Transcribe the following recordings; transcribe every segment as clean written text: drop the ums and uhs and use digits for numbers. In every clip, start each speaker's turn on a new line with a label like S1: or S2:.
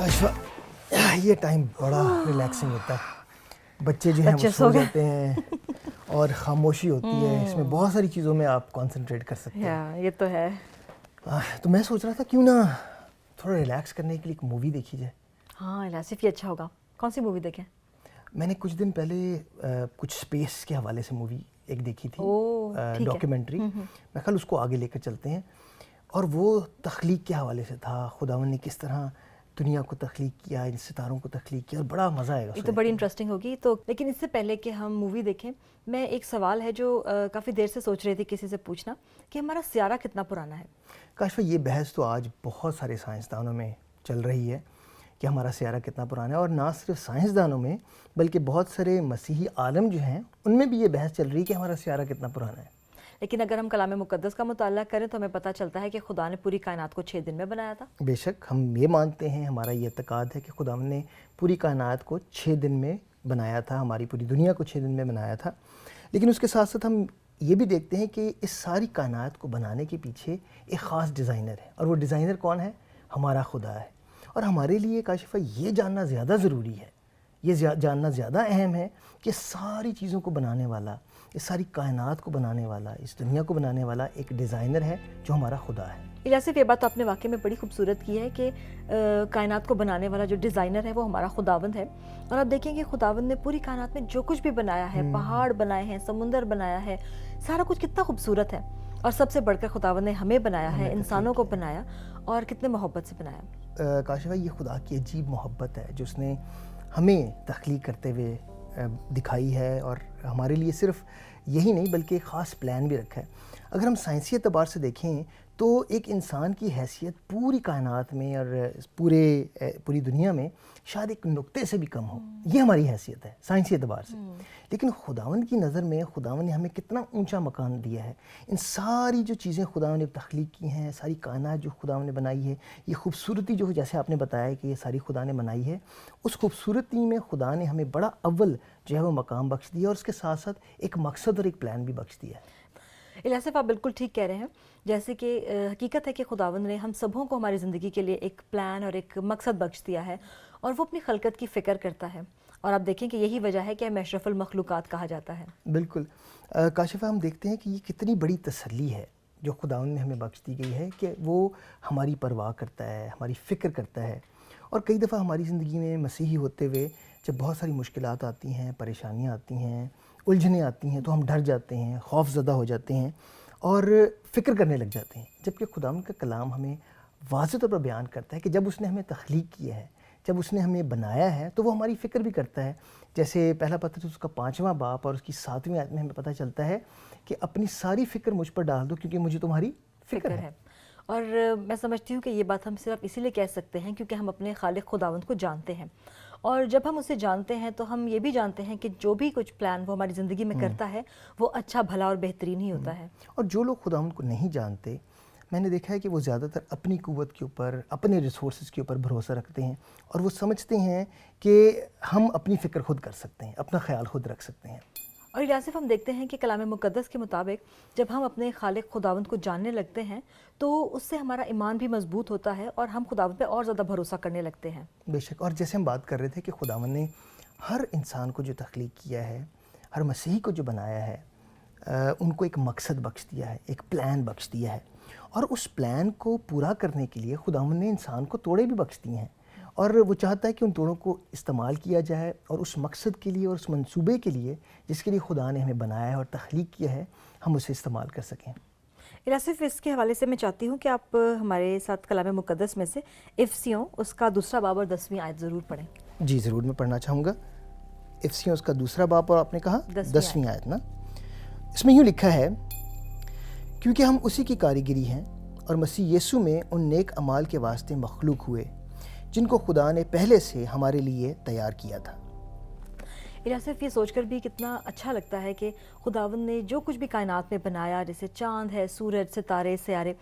S1: काशवा ये टाइम बड़ा रिलैक्सिंग होता है, बच्चे जो हैं वो सो जाते हैं और खामोशी होती है, इसमें बहुत सारी चीज़ों में आप कंसंट्रेट कर सकते हैं।
S2: ये तो है।
S1: तो मैं सोच रहा था क्यों ना थोड़ा रिलैक्स करने के लिए एक मूवी देखी जाए।
S2: हाँ लासिफ, ये अच्छा होगा। कौन सी मूवी देखें?
S1: मैंने कुछ दिन पहले कुछ स्पेस के हवाले से मूवी एक देखी थी, डॉक्यूमेंट्री। मैं कल उसको आगे लेकर चलते हैं। और वो तख्लीक के हवाले से था, खुदावन ने किस तरह दुनिया को तख्लीक किया, इन सितारों को तख्लीक किया, और बड़ा मज़ा आएगा।
S2: ये तो बड़ी इंटरेस्टिंग होगी। तो लेकिन इससे पहले कि हम मूवी देखें, मैं एक सवाल है जो काफ़ी देर से सोच रही थी किसी से पूछना, कि हमारा सियारा कितना पुराना है।
S1: काशवा ये बहस तो आज बहुत सारे साइंसदानों में चल रही है कि हमारा सियारा कितना पुराना है, और ना सिर्फ साइंसदानों में बल्कि बहुत सारे मसीही आलम जो हैं उनमें भी ये बहस चल रही है कि हमारा सियारा कितना पुराना है।
S2: लेकिन अगर हम कलाम मुक़द्दस का मुताला करें तो हमें पता चलता है कि खुदा ने पूरी कायनात को 6 दिन में बनाया था।
S1: बेशक हम ये मानते हैं, हमारा ये एतक़ाद है कि खुदा ने पूरी कायनात को 6 दिन में बनाया था, हमारी पूरी दुनिया को 6 दिन में बनाया था। लेकिन उसके साथ साथ हम ये भी देखते हैं कि इस सारी कायनात को बनाने के पीछे एक ख़ास डिज़ाइनर है, और वो डिज़ाइनर कौन है? हमारा खुदा है। और हमारे लिए काशिफ़ा ये जानना ज़्यादा ज़रूरी है, ये जानना ज़्यादा अहम है कि सारी चीज़ों को बनाने वाला, इस सारी कायनात को बनाने वाला, इस दुनिया को बनाने वाला एक डिज़ाइनर है जो हमारा खुदा है।
S2: इलासिफ, ये बात आपने वाकई में बड़ी खूबसूरत की है कि कायनात को बनाने वाला जो डिज़ाइनर है वो हमारा खुदावंद है। और आप देखेंगे खुदावंद ने पूरी कायनात में जो कुछ भी बनाया है, पहाड़ बनाए हैं, समुंदर बनाया है, सारा कुछ कितना खूबसूरत है। और सबसे बढ़कर खुदावंद ने हमें बनाया है, इंसानों को बनाया, और कितने मोहब्बत से बनाया।
S1: काशिफ़ा ये खुदा की अजीब मोहब्बत है जो उसने हमें तख्लीक करते हुए दिखाई है, और हमारे लिए सिर्फ यही नहीं बल्कि एक ख़ास प्लान भी रखा है। अगर हम साइंसी एतबार से देखें तो एक इंसान की हैसियत पूरी कायनात में और पूरी दुनिया में शायद एक नुक्ते से भी कम हो, ये हमारी हैसियत है साइंसी एतबार से। लेकिन खुदावन की नज़र में खुदावन ने हमें कितना ऊंचा मकान दिया है। इन सारी जो चीज़ें खुदावन ने तख्लीक की हैं, सारी कायनात जो खुदावन ने बनाई है, ये खूबसूरती जो जैसे आपने बताया कि ये सारी खुदा ने बनाई है, उस खूबसूरती में खुदा ने हमें बड़ा अव्वल जो है वो मकाम बख्श दिया, और उसके साथ साथ एक मकसद और एक प्लान भी बख्श दिया है।
S2: इलासिफ, आप बिल्कुल ठीक कह रहे हैं। जैसे कि हकीकत है कि खुदावंद ने हम सबों को हमारी ज़िंदगी के लिए एक प्लान और एक मकसद बख्श दिया है, और वो अपनी खलकत की फ़िक्र करता है। और आप देखें कि यही वजह है कि हमें अशरफुल मखलूक़ात कहा जाता है।
S1: बिल्कुल काशिफ़ा, हम देखते हैं कि ये कितनी बड़ी तसल्ली है जो खुदावंद ने हमें बख्श दी गई है कि वो हमारी परवाह करता है, हमारी फ़िक्र करता है। और कई दफ़ा हमारी ज़िंदगी में मसीही होते हुए जब बहुत सारी मुश्किलात आती हैं, परेशानियाँ आती हैं, उलझनें आती हैं, तो हम डर जाते हैं, खौफज़दा हो जाते हैं और फ़िक्र करने लग जाते हैं। जबकि खुदावंद का कलाम हमें वाज़ेह तौर पर बयान करता है कि जब उसने हमें तख्लीक किया है, जब उसने हमें बनाया है, तो वो हमारी फ़िक्र भी करता है। जैसे पहला पत्र उसका 5वां बाब और उसकी 7वीं आयत में हमें पता चलता है कि अपनी सारी फ़िक्र मुझ पर डाल दो क्योंकि मुझे तुम्हारी फ़िक्र है।
S2: और मैं समझती हूँ कि ये बात हम सिर्फ इसीलिए कह सकते हैं क्योंकि हम अपने खालिक खुदावंद को जानते हैं। और जब हम उसे जानते हैं तो हम ये भी जानते हैं कि जो भी कुछ प्लान वो हमारी ज़िंदगी में करता है वो अच्छा, भला और बेहतरीन ही होता है।
S1: और जो लोग खुदावंद को नहीं जानते, मैंने देखा है कि वो ज़्यादातर अपनी क़ुव्वत के ऊपर, अपने रिसोर्सेज़ के ऊपर भरोसा रखते हैं, और वो समझते हैं कि हम अपनी फ़िक्र खुद कर सकते हैं, अपना ख्याल खुद रख सकते हैं।
S2: और इलासिफ, हम देखते हैं कि कलाम मुक़द्दस के मुताबिक जब हम अपने खालिक खुदावंद को जानने लगते हैं तो उससे हमारा ईमान भी मजबूत होता है और हम खुदावंद पे और ज़्यादा भरोसा करने लगते हैं।
S1: बेशक, और जैसे हम बात कर रहे थे कि खुदावंद ने हर इंसान को जो तख्लीक किया है, हर मसीही को जो बनाया है, उनको एक मकसद बख्श दिया है, एक प्लान बख्श दिया है, और उस प्लान को पूरा करने के लिए खुदावंद ने इंसान को तोड़े भी बख्श दिए हैं, और वो चाहता है कि उन तोड़ों को इस्तेमाल किया जाए और उस मकसद के लिए और उस मंसूबे के लिए जिसके लिए खुदा ने हमें बनाया है और तख्लीक किया है, हम उसे इस्तेमाल कर सकें।
S2: इलासिफ, इसके हवाले से मैं चाहती हूँ कि आप हमारे साथ कलाम मुक़द्दस में से इफ्सियों उसका 2 बाब और 10वीं आयत ज़रूर पढ़ें।
S1: जी ज़रूर, मैं पढ़ना चाहूँगा। इफ्सियों उसका 2 बाब और आपने कहा 10वीं आयत ना, इसमें यूँ लिखा है, क्योंकि हम उसी की कारीगरी हैं और मसीह यीशु में उन नेक अमाल के वास्ते मखलूक हुए जिनको खुदा ने पहले से हमारे लिए तैयार किया था।
S2: इलासिफ, ये सोचकर भी कितना अच्छा लगता है कि खुदावंद ने जो कुछ भी कायनात में बनाया, जैसे चांद है, सूरज, सितारे, सियारे,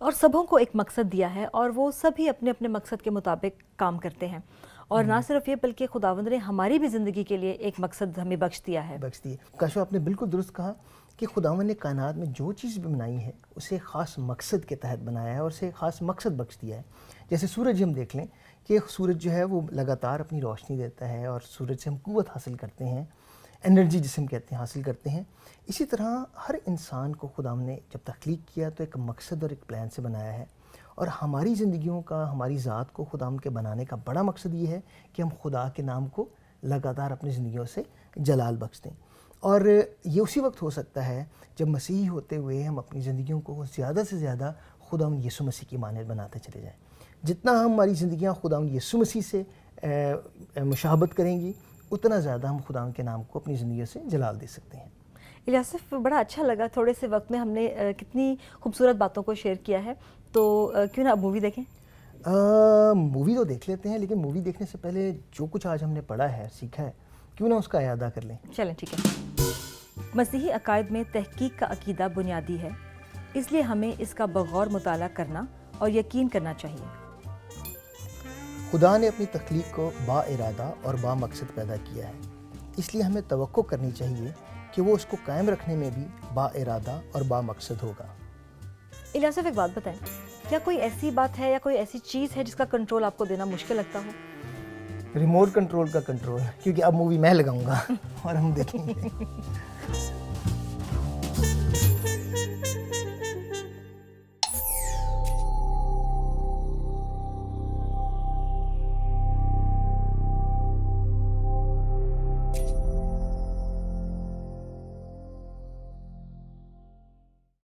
S2: और सबों को एक मकसद दिया है और वो सभी अपने अपने मकसद के मुताबिक काम करते हैं। और ना सिर्फ ये बल्कि खुदावंद ने हमारी भी ज़िंदगी के लिए एक मकसद हमें बख्श दिया है।
S1: काशो, आपने बिल्कुल दुरुस्त कहा कि खुदावंद ने कायनात में जो चीज़ भी बनाई है उसे ख़ास मकसद के तहत बनाया है और उसे ख़ास मकसद बख्श दिया है। जैसे सूरज हम देख लें, کہ سورج جو ہے وہ لگاتار اپنی روشنی دیتا ہے اور سورج سے ہم قوت حاصل کرتے ہیں، انرجی جسے ہم کہتے ہیں حاصل کرتے ہیں. اسی طرح ہر انسان کو خدا نے جب تخلیق کیا تو ایک مقصد اور ایک پلان سے بنایا ہے، اور ہماری زندگیوں کا، ہماری ذات کو خدا کے بنانے کا بڑا مقصد یہ ہے کہ ہم خدا کے نام کو لگاتار اپنی زندگیوں سے جلال بخش دیں. اور یہ اسی وقت ہو سکتا ہے جب مسیحی ہوتے ہوئے ہم اپنی زندگیوں کو زیادہ سے زیادہ خدا یسوع مسیح کی مانند بناتے چلے جائیں. جتنا ہماری زندگیاں خدا یسوع مسیح سے مشابہت کریں گی، اتنا زیادہ ہم خدا کے نام کو اپنی زندگیوں سے جلال دے سکتے ہیں.
S2: الیاصف، بڑا اچھا لگا، تھوڑے سے وقت میں ہم نے کتنی خوبصورت باتوں کو شیئر کیا ہے. تو کیوں نہ اب مووی دیکھیں؟
S1: مووی تو دیکھ لیتے ہیں، لیکن مووی دیکھنے سے پہلے جو کچھ آج ہم نے پڑھا ہے، سیکھا ہے، کیوں نہ اس کا اعادہ کر لیں.
S2: چلیں ٹھیک ہے. مسیحی عقائد میں تحقیق کا عقیدہ بنیادی ہے، اس لیے ہمیں اس کا بغور مطالعہ کرنا اور یقین کرنا چاہیے.
S1: خدا نے اپنی تخلیق کو با ارادہ اور با مقصد پیدا کیا ہے، اس لیے ہمیں توقع کرنی چاہیے کہ وہ اس کو قائم رکھنے میں بھی با ارادہ اور با مقصد ہوگا.
S2: الیاصف، ایک بات بتائیں، کیا کوئی ایسی بات ہے یا کوئی ایسی چیز ہے جس کا کنٹرول آپ کو دینا مشکل لگتا ہو؟
S1: ریموٹ کنٹرول کا کنٹرول، کیونکہ اب مووی میں لگاؤں گا اور ہم دیکھیں گے.